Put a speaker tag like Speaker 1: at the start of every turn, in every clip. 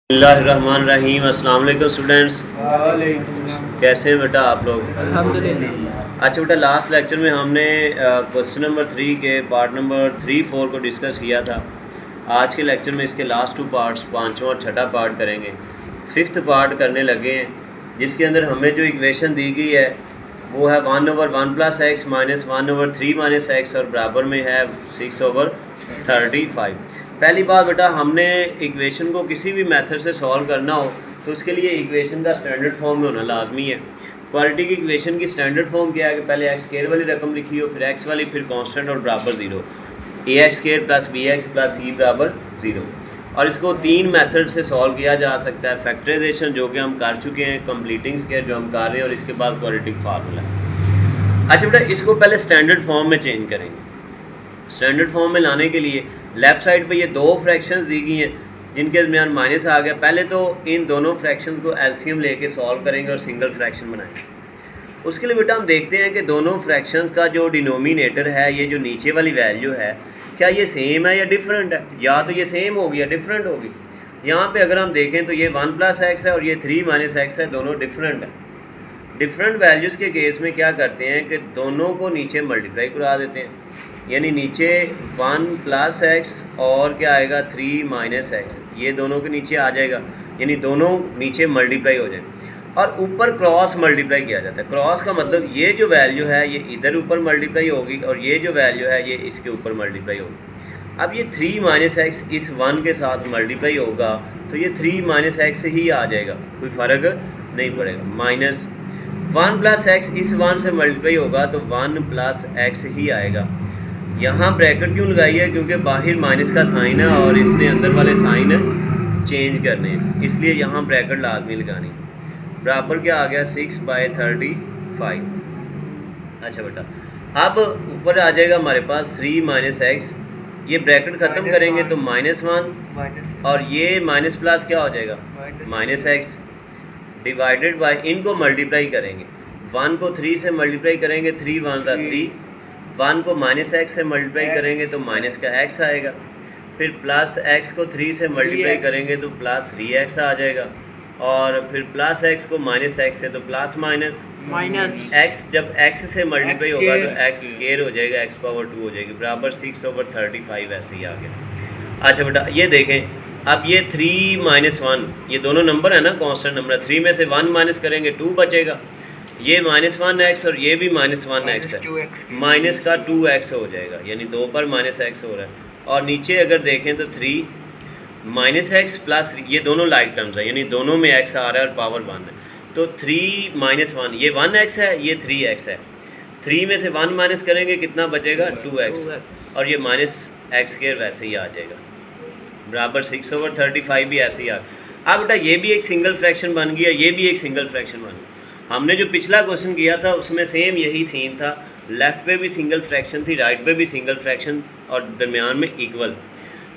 Speaker 1: बिस्मिल्लाहिर्रहमानिर्रहीम। अस्सलाम वालेकुम स्टूडेंट्स, कैसे हैं बेटा आप लोग?
Speaker 2: अल्हम्दुलिल्लाह।
Speaker 1: अच्छा बेटा, लास्ट लेक्चर में हमने क्वेश्चन नंबर 3 के पार्ट नंबर 3, 4 को डिस्कस किया था। आज के लेक्चर में इसके लास्ट 2 पार्ट्स, पाँचवा और छठा पार्ट करेंगे। फिफ्थ पार्ट करने लगे हैं, जिसके अंदर हमें जो इक्वेशन दी गई है वो है 1/1 + x माइनस 1/3 - x और बराबर में है 6/35। पहली बात बेटा, हमने इक्वेशन को किसी भी मेथड से सॉल्व करना हो तो उसके लिए इक्वेशन का स्टैंडर्ड फॉर्म में होना लाजमी है। क्वालिटी की इक्वेशन की स्टैंडर्ड फॉर्म क्या है कि पहले एक्स स्क्वायर वाली रकम लिखी हो, फिर एक्स वाली, फिर कांस्टेंट और बराबर 0, ax² + bx + c बराबर 0। और इसको 3 मेथड से सॉल्व किया जा सकता है। फैक्टराइजेशन जो कि हम कर चुके हैं, कंप्लीटिंग स्क्वायर जो हम कर रहे हैं, और इसके बाद क्वाड्रेटिक फार्मूला। अच्छा बेटा, इसको पहले स्टैंडर्ड फॉर्म में चेंज करेंगे। स्टैंडर्ड फॉर्म में लाने के लिए लेफ़्ट साइड पे ये 2 फ्रैक्शंस दी गई हैं जिनके दरमियान माइनस आ गया। पहले तो इन दोनों फ्रैक्शंस को एलसीएम लेके सॉल्व करेंगे और सिंगल फ्रैक्शन बनाएंगे। उसके लिए बेटा हम देखते हैं कि दोनों फ्रैक्शंस का जो डिनोमिनेटर है, ये जो नीचे वाली वैल्यू है, क्या ये सेम है या डिफरेंट है। या तो ये सेम होगी या डिफरेंट होगी। यहाँ पे अगर हम देखें तो ये 1 + x है और ये 3 - x है, दोनों डिफरेंट है। डिफरेंट वैल्यूज़ के केस में क्या करते हैं कि दोनों को नीचे मल्टीप्लाई करा देते हैं, यानी नीचे 1 + x और क्या आएगा 3 - x, ये दोनों के नीचे आ जाएगा, यानी दोनों नीचे मल्टीप्लाई हो जाए और ऊपर क्रॉस मल्टीप्लाई किया जाता है। क्रॉस का मतलब ये जो वैल्यू है ये इधर ऊपर मल्टीप्लाई होगी और ये जो वैल्यू है ये इसके ऊपर मल्टीप्लाई होगी। अब ये 3 - x इस 1 के साथ मल्टीप्लाई होगा तो ये 3 - x ही आ जाएगा, कोई फ़र्क नहीं पड़ेगा। माइनस 1 + x इस 1 से मल्टीप्लाई होगा तो 1 + x ही आएगा। यहाँ ब्रैकेट क्यों लगाई है? क्योंकि बाहर माइनस का साइन है और इसने अंदर वाले साइन चेंज करने हैं, इसलिए यहाँ ब्रैकेट लाजमी लगानी। बराबर क्या आ गया 6/35। अच्छा बेटा, अब ऊपर आ जाएगा हमारे पास 3 - x, ये ब्रैकेट ख़त्म करेंगे तो -1 और ये माइनस प्लस क्या हो जाएगा -x डिवाइडेड बाय, इनको मल्टीप्लाई करेंगे। 1 को 3 से मल्टीप्लाई करेंगे, 3 × 1 = 3। 1 को -x से मल्टीप्लाई करेंगे तो माइनस का x आएगा। फिर प्लस x को 3 से मल्टीप्लाई करेंगे तो प्लस 3x आ जाएगा। और फिर प्लस x को -x से तो प्लस माइनस x, जब x से मल्टीप्लाई होगा तो x स्क्वायर हो जाएगा, x⁻2 हो जाएगी, बराबर 6/35 ऐसे ही आ गया। अच्छा बेटा, ये देखें, अब ये 3 - 1, ये दोनों नंबर है ना, कांस्टेंट नंबर, 3 में से 1 माइनस करेंगे 2 बचेगा। ये -1x और ये भी -1x है, माइनस का 2x हो जाएगा, यानी 2 पर -x हो रहा है। और नीचे अगर देखें तो 3 - x प्लस, ये दोनों लाइक टर्म्स है, यानी दोनों में x आ रहा है और पावर 1 है, तो 3 - 1, ये 1x है, ये 3x है। 3 में से 1 माइनस करेंगे कितना बचेगा 2x, और ये -x² वैसे ही आ जाएगा, बराबर 6/35 भी ऐसे ही आ। अब बेटा ये भी एक सिंगल फ्रैक्शन बन गया, ये भी एक सिंगल फ्रैक्शन बन गया। हमने जो पिछला क्वेश्चन किया था उसमें सेम यही सीन था, लेफ़्ट पे भी सिंगल फ्रैक्शन थी, राइट पे भी सिंगल फ्रैक्शन और दरमियान में इक्वल।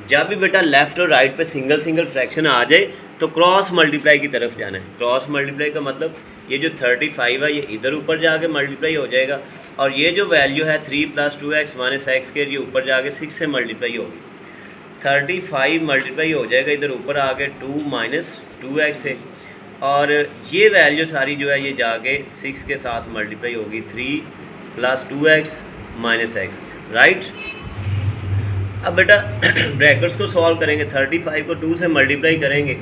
Speaker 1: जब भी बेटा लेफ़्ट और राइट पे सिंगल फ्रैक्शन आ जाए तो क्रॉस मल्टीप्लाई की तरफ जाना है। क्रॉस मल्टीप्लाई का मतलब ये जो 35 है ये इधर ऊपर जाके मल्टीप्लाई हो जाएगा, और ये जो वैल्यू है 3 + 2x - x² ये ऊपर जाके 6 से मल्टीप्लाई होगी। 35 मल्टीप्लाई हो जाएगा इधर ऊपर आके 2 - 2x से, और ये वैल्यू सारी जो है ये जाके 6 के साथ मल्टीप्लाई होगी, 3 + 2x - x, राइट। अब बेटा ब्रैकेट्स को सॉल्व करेंगे, 35 को 2 से मल्टीप्लाई करेंगे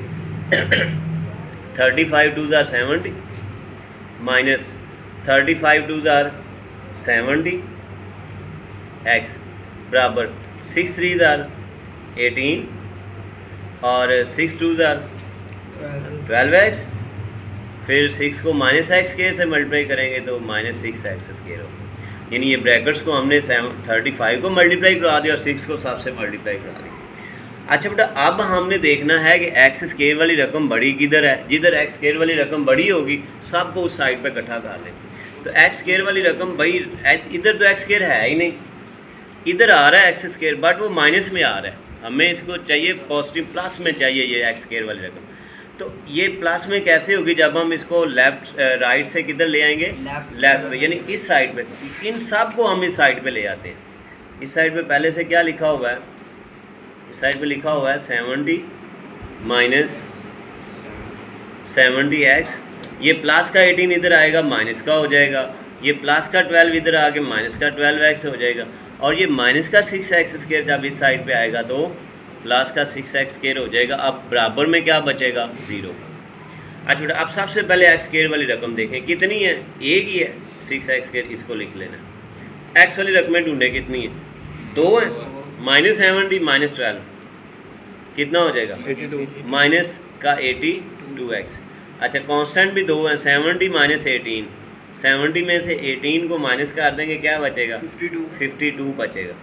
Speaker 1: 35 × 2 = 70 माइनस 35 × 2 = 70 x बराबर 6 × 3 = 18 और 6 × 2 = 12x। फिर 6 को -x² से मल्टीप्लाई करेंगे तो -6x² होगा, यानी ये ब्रैकेट्स को हमने 35 को मल्टीप्लाई करा दिया और 6 को सबसे मल्टीप्लाई करा दिया। अच्छा बेटा, अब हमने देखना है कि x² वाली रकम बड़ी किधर है। जिधर x² वाली रकम बड़ी होगी सबको उस साइड पे इकट्ठा कर लें। तो x² वाली रकम भाई इधर तो x² है ही नहीं, इधर आ रहा है x², बट वो माइनस में आ रहा है, हमें इसको चाहिए पॉजिटिव प्लस में चाहिए ये x² वाली रकम। तो ये प्लस में कैसे होगी? जब हम इसको लेफ़्ट राइट से किधर ले आएंगे, लेफ़्ट पे, यानी इस साइड पे। इन सब को हम इस साइड पे ले आते हैं। इस साइड पे पहले से क्या लिखा हुआ है, इस साइड पे लिखा हुआ है 70 - 70x, ये प्लस का 18 इधर आएगा माइनस का हो जाएगा, ये प्लस का 12 इधर आके माइनस का 12x हो जाएगा, और ये माइनस का 6x² जब इस साइड पे आएगा तो प्लस का 6x² हो जाएगा। अब बराबर में क्या बचेगा? 0। अच्छा बेटा अब सबसे पहले x² वाली रकम देखें कितनी है, एक ही है 6x², इसको लिख लेना। x वाली रकमें ढूंढे कितनी है, 2 है, -70 -12 कितना हो जाएगा?
Speaker 2: 82
Speaker 1: माइनस का 82x। अच्छा कांस्टेंट भी 2 है, 70 -18, 70 में से 18 को माइनस कर देंगे क्या बचेगा? 52 बचेगा।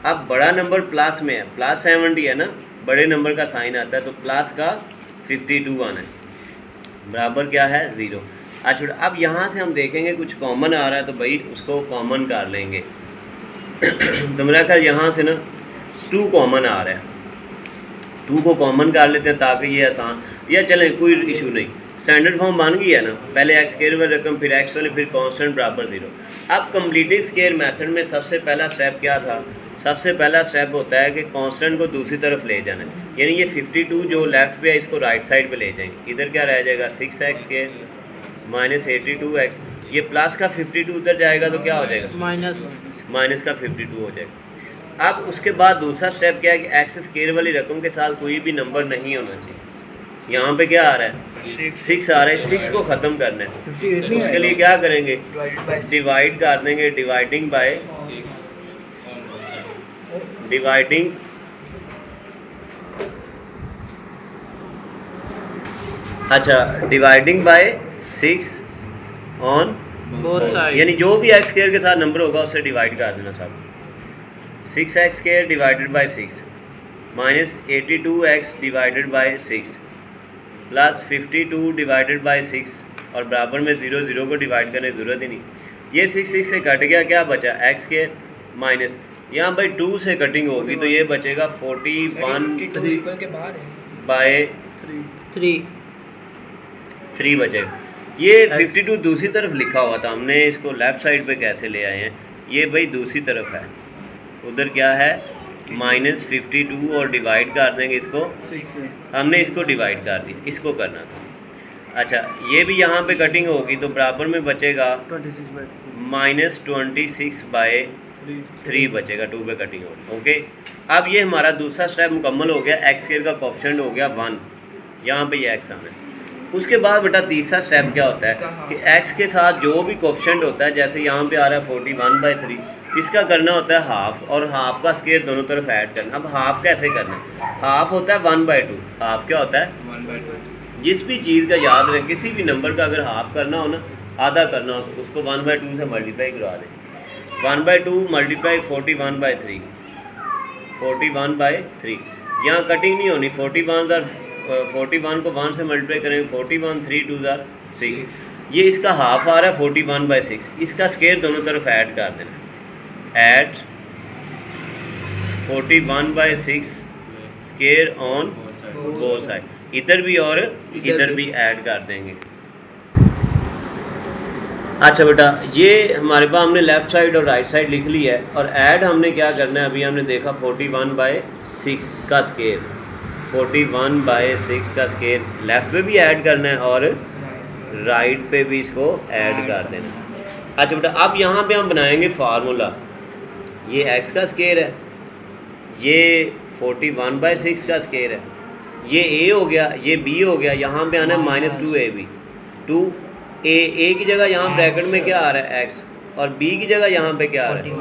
Speaker 1: अब बड़ा नंबर प्लस में है, प्लस 70 है ना, बड़े नंबर का साइन आता है तो प्लस का 52 आना है, बराबर क्या है? 0। अच्छा अब यहाँ से हम देखेंगे कुछ कॉमन आ रहा है तो भाई उसको कॉमन कर लेंगे। तो मेरा ख्याल यहाँ से ना 2 कॉमन आ रहा है, 2 को कॉमन कर लेते हैं ताकि ये आसान, या चलें कोई इशू नहीं, स्टैंडर्ड फॉर्म बन गई है ना, पहले x² वाली रकम फिर x वाली फिर कांस्टेंट बराबर 0। अब कंप्लीटिंग स्क्वायर मेथड में सबसे पहला स्टेप क्या था? सबसे पहला स्टेप होता है कि कांस्टेंट को दूसरी तरफ ले जाना है, यानी ये 52 जो लेफ्ट पे है इसको राइट साइड पे ले जाएंगे, इधर क्या रह जाएगा? 6x² -82x, ये प्लस का 52 उधर जाएगा तो क्या हो जाएगा? माइनस का 52 हो जाएगा। अब उसके बाद दूसरा स्टेप क्या है कि x² वाली रकम के साथ कोई भी नंबर नहीं होना चाहिए। यहाँ पे क्या आ रहा है? 6 आ रहा है, 6 को ख़त्म करना है, उसके लिए क्या करेंगे? डिवाइड कर देंगे, dividing by 6 on both side, यानी जो भी x² के साथ नंबर होगा उससे डिवाइड कर देना सब। 6x² divided by 6 -82x divided by 6 plus 52 divided by 6, और बराबर में 0 0 को डिवाइड करने की ज़रूरत ही नहीं। ये 6 से कट गया, क्या बचा? x² माइनस यहाँ भाई 2 से कटिंग होगी तो ये बचेगा 41 बाय 3 बचेगा। ये 52 दूसरी तरफ लिखा हुआ था, हमने इसको लेफ़्ट साइड पे कैसे ले आए हैं? ये भाई दूसरी तरफ है, उधर क्या है? -52 और डिवाइड कर देंगे इसको, हमने इसको डिवाइड कर दिया, इसको करना था। अच्छा ये भी यहाँ पे कटिंग होगी तो बराबर में बचेगा -26 बाय 3 बचेगा, 2 पे कटिंग होगी। ओके अब ये हमारा दूसरा स्टेप मुकम्मल हो गया, x² का कोएफिशिएंट हो गया 1, यहाँ पे ये x आना है। उसके बाद बेटा तीसरा स्टेप क्या होता है कि x के साथ जो भी कोएफिशिएंट होता है, जैसे यहाँ पे आ रहा है 41/3, इसका करना होता है हाफ, और हाफ का स्क्वायर दोनों तरफ ऐड करना। अब हाफ कैसे करना है? हाफ होता है 1/2, हाफ क्या होता है? 1/2। जिस भी चीज़ का याद रहे, किसी भी नंबर का अगर हाफ करना हो ना, आधा करना हो तो उसको 1/2 से मल्टीप्लाई करवा दें। 1/2 मल्टीप्लाई 41/3, 41/3, यहाँ कटिंग नहीं होनी, 41 को 1 से मल्टीप्लाई करेंगे, 41 3 2 6, ये इसका हाफ आ रहा है 41/6, इसका स्क्वायर दोनों तरफ ऐड कर देना, add 41/6 square on both side, इधर भी और इधर भी ऐड कर देंगे। अच्छा बेटा ये हमारे पास हमने लेफ़्ट साइड और राइट साइड लिख ली है, और ऐड हमने क्या करना है? अभी हमने देखा 41/6 का स्क्वायर, 41/6 का स्क्वायर लेफ़्ट पे भी ऐड करना है और राइट पे भी इसको ऐड कर देना। अच्छा बेटा अब यहाँ पे हम बनाएंगे फार्मूला, ये x का स्क्वायर है, ये 41/6 का स्क्वायर है, ये a हो गया, ये b हो गया, यहाँ पे आना है -2ab, 2a की जगह यहाँ ब्रैकेट में क्या आ रहा है? x, और b की जगह यहाँ पे क्या आ रहा है?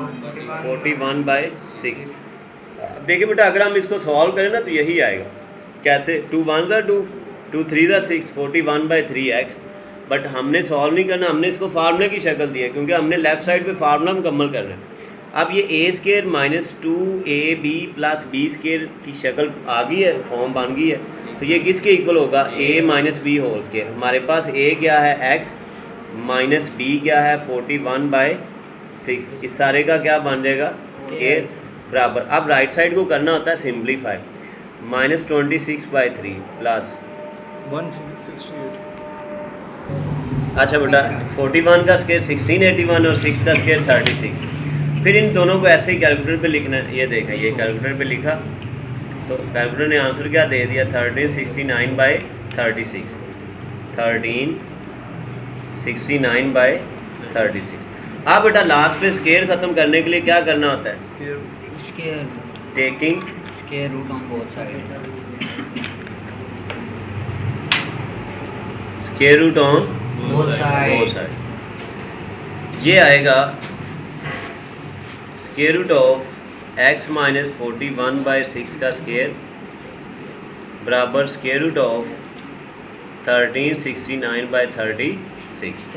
Speaker 1: 41/6। देखिए बेटा अगर हम इसको सॉल्व करें ना तो यही आएगा, कैसे? 2 1 2, 2 3 6, 41/3x। बट हमने सॉल्व नहीं करना, हमने इसको फार्मूले की शक्ल दी है, क्योंकि हमने लेफ़्ट साइड पे फार्मूला मुकम्मल करना है। अब ये a² -2ab प्लस b² की शक्ल आ गई है, फॉर्म बन गई है, तो ये किसके इक्वल होगा? a - b whole square. हमारे पास a क्या है? x माइनस b क्या है? 41/6, इस सारे का क्या बन जाएगा? स्क्वायर बराबर। अब राइट साइड को करना होता है सिंप्लीफाई, -26/3 प्लस
Speaker 2: 168।
Speaker 1: अच्छा बेटा 41 का स्क्वायर 1681 और 6 का स्क्वायर 36। फिर इन दोनों को ऐसे ही कैलकुलेटर पे लिखना है। ये देखें, ये कैलकुलेटर पे लिखा तो कैलकुलेटर ने आंसर क्या दे दिया? 1369/36। 1369/36। अब बेटा लास्ट पे स्केयर ख़त्म करने के लिए क्या करना होता है?
Speaker 3: Square
Speaker 1: taking
Speaker 3: square root on both side.
Speaker 1: Square root on
Speaker 3: both side.
Speaker 1: Side. ये आएगा square root of x minus 41/6 का स्केयर बराबर स्केयर रूट ऑफ 1369/36।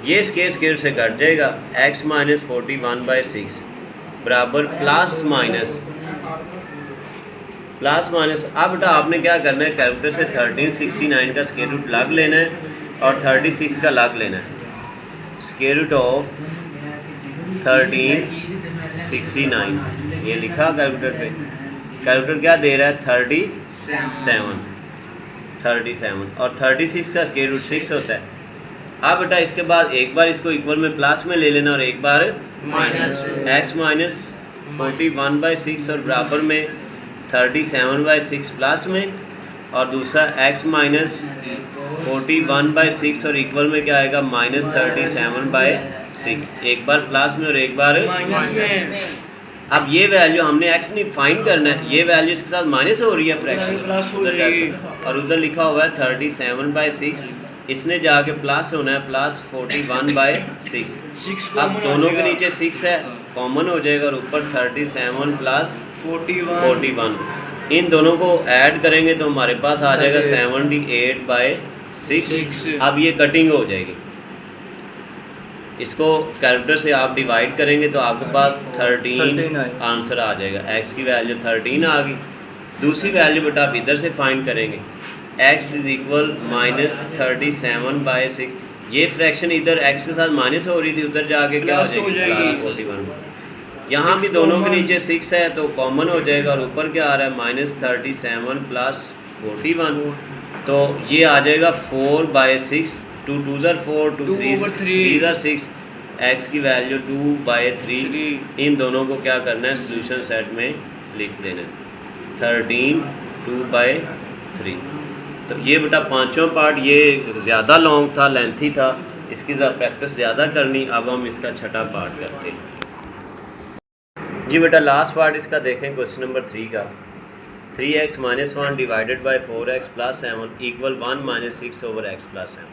Speaker 1: ये स्केयर स्केयर से कट जाएगा। x माइनस 41/6 बराबर प्लस माइनस। अब बेटा आपने क्या करना है, कैलकुलेटर से 1369 का स्केयर रूट लग लेना है और 36 का लग लेना है। स्केयर रूट ऑफ 1369 ये लिखा कैलकुलेटर पे। कैलकुलेटर क्या दे रहा है? 37 और 36 का स्केयर रूट 6 होता है। अब बेटा इसके बाद एक बार इसको इक्वल में प्लस में ले लेना और एक बार
Speaker 3: माइनस
Speaker 1: x माइनस 41/6 और बराबर में 37/6 प्लस में और दूसरा x माइनस 41/6 और इक्वल में क्या आएगा? माइनस 37/6। एक बार प्लस में और एक बार
Speaker 3: माइनस में।
Speaker 1: अब ये वैल्यू हमने x नहीं फाइंड करना है। ये वैल्यू इसके साथ माइनस हो रही है फ्रैक्शन और उधर लिखा हुआ है 37/6। इसने जाके प्लस होना है प्लस 41/6। अब दोनों के नीचे 6 है, कॉमन हो जाएगा और ऊपर 37 प्लस 41। इन दोनों को ऐड करेंगे तो हमारे पास आ जाएगा 78/6। अब ये कटिंग हो जाएगी। इसको कैलकुलेटर से आप डिवाइड करेंगे तो आपके पास 13 आंसर आ जाएगा। x की वैल्यू 13 आ गई। दूसरी वैल्यू बेटा आप इधर से फाइंड करेंगे। x is equal minus 37/6। ये फ्रैक्शन इधर x के साथ माइनस हो रही थी, उधर जाके क्या हो जाएगी? प्लस 41। यहाँ भी दोनों के नीचे 6 है तो कॉमन हो जाएगा और ऊपर क्या आ रहा है? Minus 37 plus 41। तो ये आ जाएगा 4/6। 2 2 4 2 3 6। x की वैल्यू 2/3। इन दोनों को क्या करना है? सोल्यूशन सेट में लिख देना है 13 2/3। तो ये बेटा पांचवा पार्ट ये ज़्यादा लॉन्ग था, लेंथी था, इसकी प्रैक्टिस ज़्यादा करनी। अब हम इसका छठा पार्ट करते हैं। जी बेटा लास्ट पार्ट इसका देखें क्वेश्चन नंबर 3 का। 3x minus 1 divided by 4x plus 7 equal 1 minus 6/x plus 7।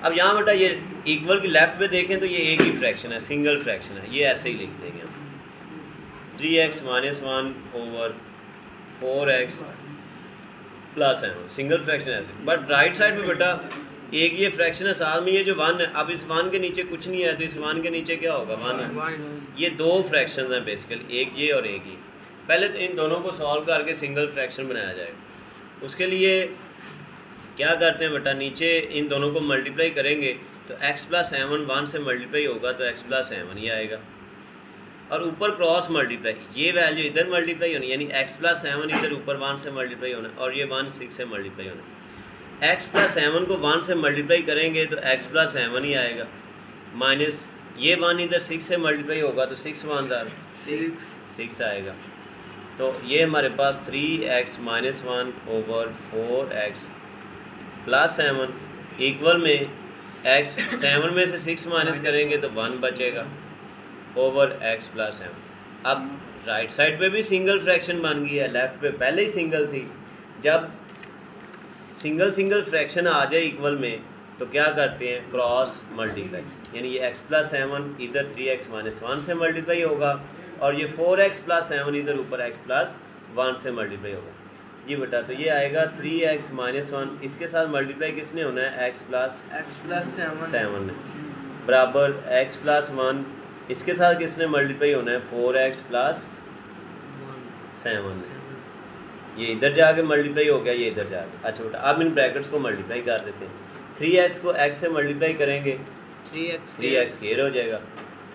Speaker 1: अब यहाँ बेटा ये इक्वल की लेफ्ट पे देखें तो ये एक ही फ्रैक्शन है, सिंगल फ्रैक्शन है। ये ऐसे ही लिख देंगे हम 3x minus 1 over 4x plus 7 single fraction ऐसे। बट राइट साइड पे बेटा एक ये फ्रैक्शन है, साथ में ये जो 1 है। अब इस 1 के नीचे कुछ नहीं है तो इस 1 के नीचे क्या होगा? 1 है। ये दो फ्रैक्शंस हैं बेसिकली, एक ये और एक ये। पहले तो इन दोनों को सॉल्व करके सिंगल फ्रैक्शन बनाया जाएगा। उसके लिए क्या करते हैं बेटा, नीचे इन दोनों को मल्टीप्लाई करेंगे तो x प्लस 7 1 से मल्टीप्लाई होगा तो x प्लस 7 ही आएगा और ऊपर क्रॉस मल्टीप्लाई, ये वैल्यू इधर मल्टीप्लाई होनी, यानी x प्लस 7 इधर ऊपर 1 से मल्टीप्लाई होना और ये 1 6 से मल्टीप्लाई होना। x प्लस 7 को 1 से मल्टीप्लाई करेंगे तो x प्लस 7 ही आएगा, माइनस ये 1 इधर 6 से मल्टीप्लाई होगा तो 6 1 6 आएगा। तो ये हमारे पास 3x minus 1 over 4x plus 7 equal में x 7 में से 6 माइनस करेंगे तो 1 बचेगा ओवर x प्लस 7। अब राइट साइड पे भी सिंगल फ्रैक्शन बन गई है, लेफ़्ट पे पहले ही सिंगल थी। जब सिंगल फ्रैक्शन आ जाए इक्वल में तो क्या करते हैं? क्रॉस मल्टीप्लाई, यानी ये x प्लस 7 इधर 3x माइनस 1 से मल्टीप्लाई होगा और ये 4x प्लस 7 इधर ऊपर x प्लस 1 से मल्टीप्लाई होगा। जी बेटा तो ये आएगा 3x माइनस 1, इसके साथ मल्टीप्लाई किसने होना है? x प्लस 7 ने बराबर x प्लस 1, इसके साथ किसने मल्टीप्लाई होना है? 4x प्लस 7 ने। ये इधर जाके मल्टीप्लाई हो गया, ये इधर जाके। अच्छा बेटा अब इन ब्रैकेट्स को मल्टीप्लाई कर देते हैं। 3x को x से मल्टीप्लाई करेंगे 3x स्क्वायर हो जाएगा।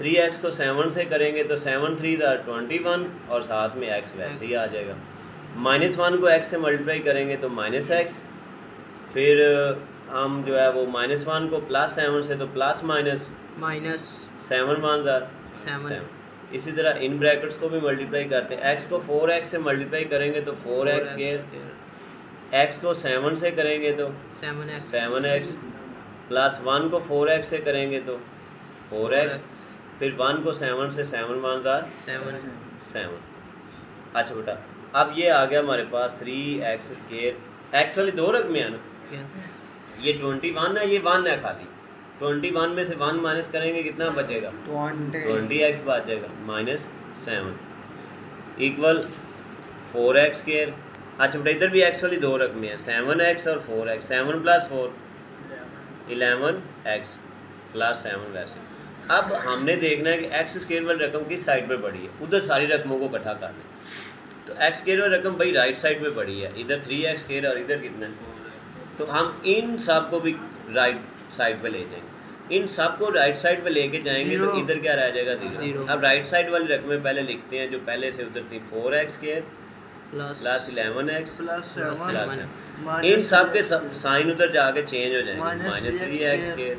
Speaker 1: 3x को 7 से करेंगे तो 7 3 21 और साथ में x वैसे ही आ जाएगा। माइनस 1 को x से मल्टीप्लाई करेंगे तो माइनस x, फिर हम जो है वो माइनस 1 को प्लस 7 से तो प्लस माइनस 7 1 7। इसी तरह इन ब्रैकेट्स को भी मल्टीप्लाई करते हैं। x को 4x से मल्टीप्लाई करेंगे तो 4x स्क्वायर x को 7 से करेंगे तो 7x प्लस 1 को 4x से करेंगे तो 4x, फिर 1 को 7 से 7 1 7। अच्छा बेटा अब ये आ गया हमारे पास 3x स्केयर, x वाली दो रकमें हैं ना, ये 21 है, ये 1 है खाली। 21 में से 1 माइनस करेंगे कितना बचेगा 20x बचेगा माइनस 7 इक्वल 4x स्केयर। अच्छा बेटा इधर भी x वाली दो रकमें हैं 7x और 4x, 7 प्लस 4 11x प्लस 7 वैसे। अब हमने देखना है कि x स्केयर वाली रकम किस साइड पे पड़ी है, उधर सारी रकमों को इकट्ठा कर लें। तो x स्केयर वाली रकम भाई राइट साइड पे पड़ी है, इधर 3x स्केयर और इधर कितना है, तो हम इन सब को भी राइट साइड पे ले जाएंगे। इन सब को राइट साइड पे लेके जाएंगे तो इधर क्या रह जाएगा 0। अब राइट साइड वाली रकमें पहले लिखते हैं जो पहले से उधर थी 4x square plus 11x plus 7। इन सब के साइन उधर जाके चेंज हो जाएंगे minus 3x square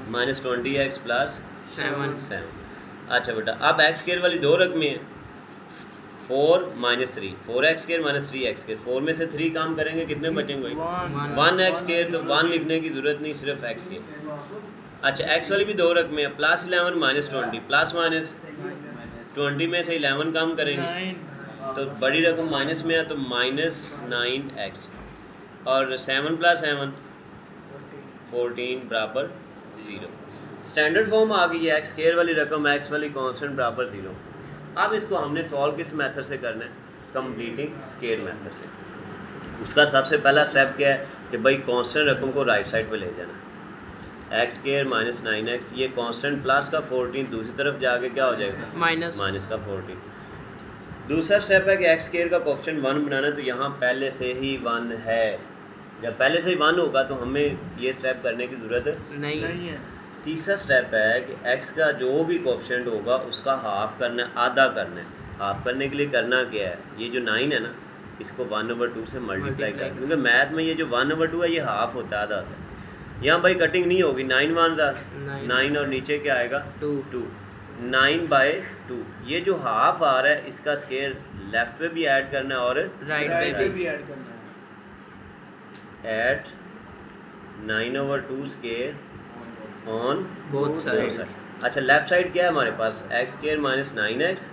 Speaker 1: minus 20x plus 7। अच्छा बेटा अब x स्केयर वाली दो रकमें हैं 4 minus 3, 4x square minus 3x square, 4 में से 3 काम करेंगे कितने बचेंगे 1x स्केयर, तो 1 लिखने की ज़रूरत नहीं, सिर्फ x स्केयर। अच्छा x वाली भी दो रकमें हैं प्लस 11 माइनस 20, प्लस माइनस 20 में से 11 काम करेंगे तो बड़ी रकम माइनस में है तो माइनस 9x, और 7 प्लस 7 14 बराबर 0। स्टैंडर्ड फॉर्म आ गई है x स्केयर वाली रकम x वाली कांस्टेंट बराबर 0। अब इसको हमने सॉल्व किस मेथड से करना है, कंप्लीटिंग स्केयर मेथड से। उसका सबसे पहला स्टेप क्या है कि भाई कांस्टेंट रकम को राइट साइड पे ले जाना है। x स्केयर माइनस 9x, ये कांस्टेंट प्लस का 14 दूसरी तरफ जाके क्या हो जाएगा माइनस का 14। दूसरा स्टेप है कि x स्केयर का कोएफिशिएंट 1 बनाना है, तो यहाँ पहले से ही 1 है। जब पहले से ही 1 होगा तो हमें ये स्टेप करने की ज़रूरत नहीं है। तीसरा स्टेप है कि x का जो भी कोएफिशिएंट होगा उसका हाफ़ करना है, आधा करना है। हाफ़ करने के लिए करना क्या है, ये जो 9 है ना इसको 1/2 से मल्टीप्लाई कर, क्योंकि मैथ में ये जो 1/2 है ये हाफ़ होता है, आधा होता है। यहाँ भाई कटिंग नहीं होगी, 9 1 9 और नीचे क्या आएगा 2 9/2। ये जो हाफ़ आ रहा है इसका स्केयर लेफ्ट पे भी ऐड करना है और
Speaker 3: राइट पे भी
Speaker 2: ऐड करना है।
Speaker 1: At 9/2 square on
Speaker 3: both side.
Speaker 1: अच्छा लेफ्ट साइड क्या है हमारे पास x स्केयर माइनस 9x,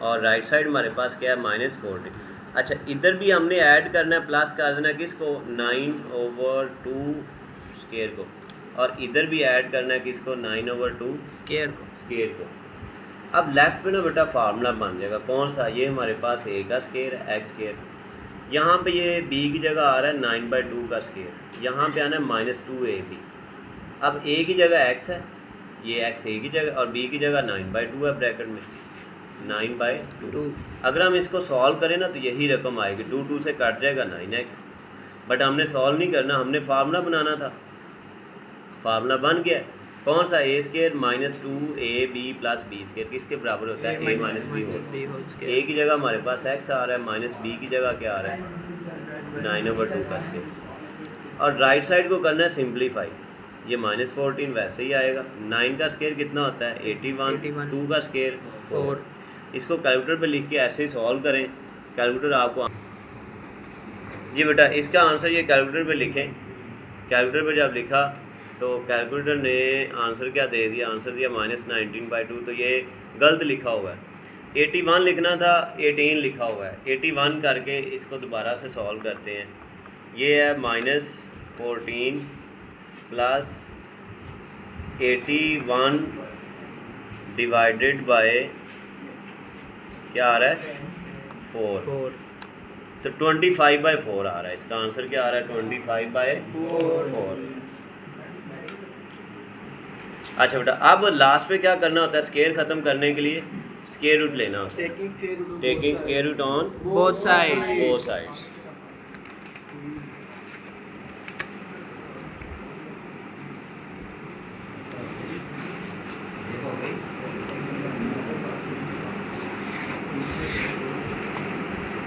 Speaker 1: और राइट साइड हमारे पास क्या है माइनस 40। अच्छा इधर भी हमने ऐड करना है, प्लस कर देना किसको 9/2 स्केयर को, और इधर भी ऐड करना है किसको 9/2 स्केयर को। अब लेफ्ट पे ना बेटा फार्मूला बन जाएगा, कौन सा, ये हमारे पास a का स्केयर है x स्केयर, यहाँ पे ये b की जगह आ रहा है 9/2 का स्केयर, यहाँ पे आना है -2ab। अब a की जगह x है, ये x a की जगह और b की जगह 9/2 है ब्रैकेट में 9/2। अगर हम इसको सॉल्व करें ना तो यही रकम आएगी, 2 से कट जाएगा 9x। बट हमने सॉल्व नहीं करना, हमने फार्मूला बनाना था। फार्मूला बन गया, कौन सा a square -2ab plus b square किसके बराबर होता है a minus b whole square. a की जगह हमारे पास x आ रहा है, माइनस b की जगह क्या आ रहा है 9/2 का स्केयर। और राइट साइड को करना है सिंप्लीफाई, ये -14 वैसे ही आएगा। 9 का स्केयर कितना होता है 81, 2 का स्केयर 4। इसको कैलकुलेटर पे लिख के ऐसे ही सॉल्व करें, कैलकुलेटर आपको जी बेटा इसका आंसर ये कैलकुलेटर पे लिखें। कैलकुलेटर पे जब लिखा तो कैलकुलेटर ने आंसर क्या दे दिया, आंसर दिया -19/2, तो ये गलत लिखा हुआ है। 81 लिखना था 18 लिखा हुआ है। 81 करके इसको दोबारा से सॉल्व करते हैं, ये है -14 प्लस 81 डिवाइडेड बाय क्या आ रहा है 4, तो 25/4 आ रहा है। इसका आंसर क्या आ रहा है 25/4। अच्छा बेटा अब लास्ट पे क्या करना होता है, स्केयर ख़त्म करने के लिए स्केयर रूट लेना होता है, taking square root on
Speaker 3: both
Speaker 1: sides.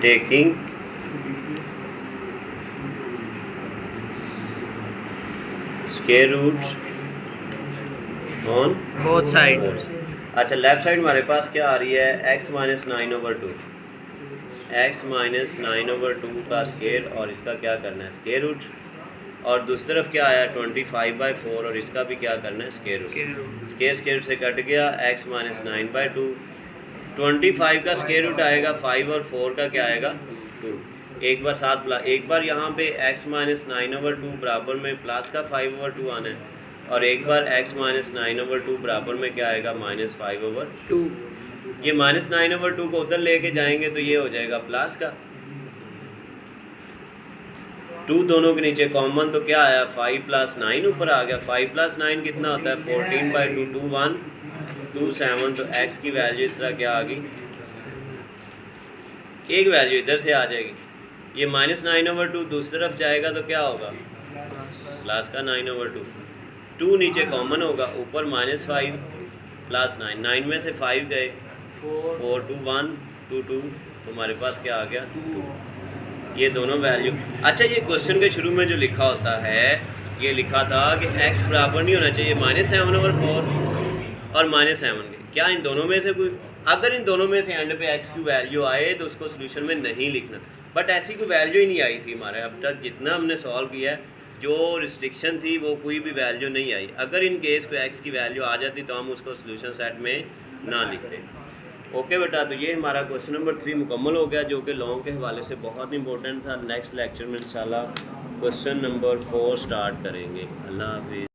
Speaker 1: Taking square root on
Speaker 3: both side.
Speaker 1: अच्छा लेफ्ट साइड हमारे पास क्या आ रही है x -9/2, एक्स माइनस 9/2 का स्केयर और इसका क्या करना है स्केयर रूट, और दूसरी तरफ क्या आया 25/4 और इसका भी क्या करना है स्केयर रूट। स्केयर स्केयर से कट गया, एक्स माइनस 9/2, 25 का स्केयर रूट आएगा 5 और 4 का क्या आएगा 2। एक बार साथ एक बार यहाँ पे x माइनस 9/2 बराबर में प्लस का 5/2 आना है, और एक बार x माइनस 9/2 बराबर में क्या आएगा -5/2। ये -9/2 को उधर लेके जाएंगे तो ये हो जाएगा प्लस का 2 दोनों के नीचे कॉमन, तो क्या आया 5 + 9 ऊपर आ गया। 5 + 9 कितना होता है 14/2, 2 1 2 7, तो x की वैल्यू इस तरह क्या आ गई, एक वैल्यू इधर से आ जाएगी। ये -9/2 दूसरी तरफ जाएगा तो क्या होगा प्लस का 9/2, 2 नीचे कॉमन होगा, ऊपर -5 + 9, 9 में से 5 गए 4 2 1 2 2, तो हमारे पास क्या आ गया 2। ये दोनों वैल्यू। अच्छा, ये क्वेश्चन के शुरू में जो लिखा होता है, ये लिखा था कि x बराबर नहीं होना चाहिए -7/4 और -7 के, क्या इन दोनों में से कोई, अगर इन दोनों में से एंड पे x की वैल्यू आए तो उसको सोल्यूशन में नहीं लिखना, बट ऐसी कोई वैल्यू ही नहीं आई थी हमारे अब तक जितना हमने सॉल्व किया है, जो रिस्ट्रिक्शन थी वो कोई भी वैल्यू नहीं आई। अगर इन केस कोई x की वैल्यू आ जाती तो हम उसको सोल्यूशन सेट में ना लिखते। ओके बेटा, तो ये हमारा क्वेश्चन नंबर 3 मुकम्मल हो गया, जो कि लॉन्ग के हवाले से बहुत इंपॉर्टेंट था। नेक्स्ट लेक्चर में इंशाल्लाह क्वेश्चन नंबर 4 स्टार्ट करेंगे। अल्लाह हाफिज़।